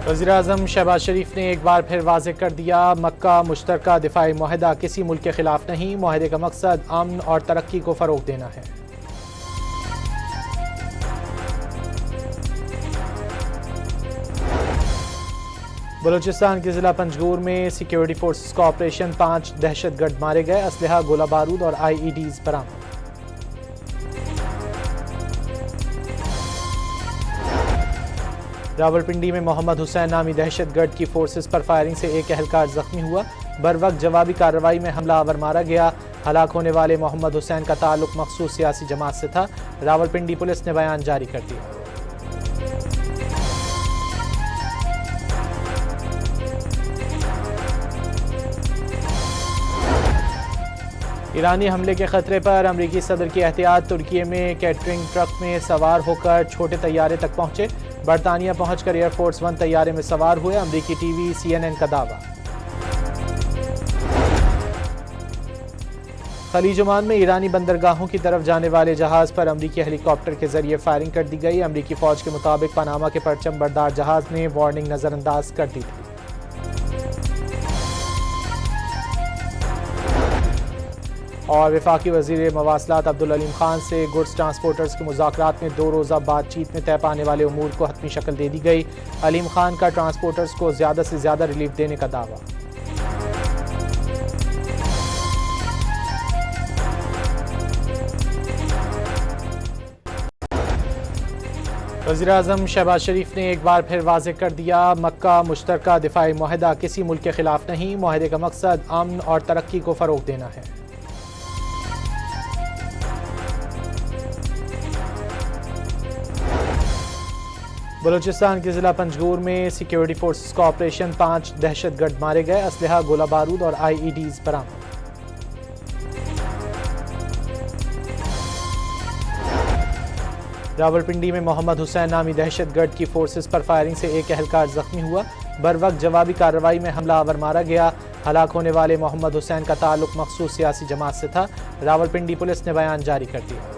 वज़ीर-ए-आज़म शहबाज शरीफ ने एक बार फिर वाज़ेह कर दिया, मक्का मुश्तरका दिफाई मुआहदा किसी मुल्क के खिलाफ नहीं, मुआहदे का मकसद अमन और तरक्की को फ़रोग़ देना है। बलूचिस्तान के ज़िला पंजगूर में सिक्योरिटी फोर्सेस का ऑपरेशन, 5 दहशतगर्द मारे गए, असलहा गोला बारूद और IEDs बरामद। रावलपिंडी में मोहम्मद हुसैन नामी दहशतगर्द की फोर्सेस पर फायरिंग से एक एहलकार जख्मी हुआ, बर वक्त जवाबी कार्रवाई में हमलावर मारा गया। हलाक होने वाले मोहम्मद हुसैन का ताल्लुक मखसूस सियासी जमात से था। रावलपिंडी पुलिस ने बयान जारी कर दिया। ईरानी हमले के खतरे पर अमरीकी सदर की एहतियात, तुर्की में कैटरिंग ट्रक में सवार होकर छोटे तैयारे तक पहुंचे, बरतानिया पहुंचकर एयरफोर्स 1 तैयारे में सवार हुए, अमरीकी टीवी CNN का दावा। खलीज ओमान में ईरानी बंदरगाहों की तरफ जाने वाले जहाज पर अमरीकी हेलीकॉप्टर के जरिए फायरिंग कर दी गई। अमरीकी फौज के मुताबिक पनामा के परचम बरदार जहाज ने वार्निंग नजरअंदाज कर दी थी। और वफाकी वज़ीर मवासलात अब्दुल अलीम खान से गुड्स ट्रांसपोर्टर्स के मुज़ाकरात में 2 रोज़ा बातचीत में तय पाने वाले उमूर को हतमी शक्ल दे दी गई। अलीम खान का ट्रांसपोर्टर्स को ज़्यादा से ज़्यादा रिलीफ देने का दावा। वज़ीर-ए-आज़म शहबाज शरीफ ने एक बार फिर वाज़ेह कर दिया, मक्का मुश्तरका दिफाई मुआहदा किसी मुल्क के खिलाफ नहीं, मुआहदे का मकसद अमन और तरक्की को फ़रोग़ देना है। बलूचिस्तान के ज़िला पंजगूर में सिक्योरिटी फोर्सेस का ऑपरेशन, 5 दहशतगर्द मारे गए, असलहा गोला बारूद और IEDs बरामद। रावलपिंडी में मोहम्मद हुसैन नामी दहशतगर्द की फोर्सेस पर फायरिंग से एक एहलकार जख्मी हुआ, बर वक्त जवाबी कार्रवाई में हमलावर मारा गया। हलाक होने वाले मोहम्मद हुसैन का ताल्लुक मखसूस सियासी जमात से था। रावलपिंडी पुलिस ने बयान जारी कर दिया।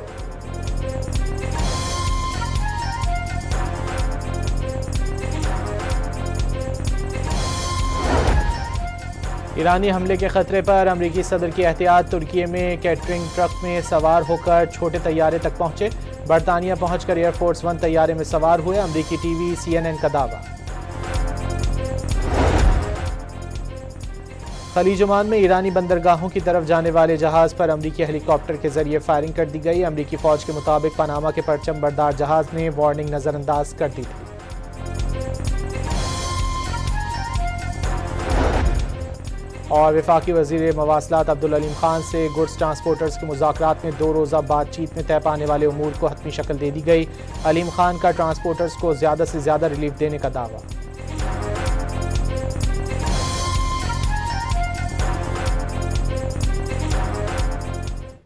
ईरानी हमले के खतरे पर अमरीकी सदर की एहतियात, तुर्की में कैटरिंग ट्रक में सवार होकर छोटे तैयारे तक पहुंचे, बरतानिया पहुंचकर एयरफोर्स 1 तैयारे में सवार हुए, अमरीकी टीवी CNN का दावा। खलीज ओमान में ईरानी बंदरगाहों की तरफ जाने वाले जहाज पर अमरीकी हेलीकॉप्टर के जरिए फायरिंग कर दी गई। अमरीकी फौज के मुताबिक पनामा के परचम बरदार जहाज ने वार्निंग नजरअंदाज कर दी थी। और वफाकी वज़ीर मवासलात अब्दुल अलीम खान से गुड्स ट्रांसपोर्टर्स के मुज़ाकरात में 2 रोज़ा बातचीत में तय पाने वाले उमूर को हतमी शक्ल दे दी गई। अलीम खान का ट्रांसपोर्टर्स को ज़्यादा से ज़्यादा रिलीफ देने का दावा।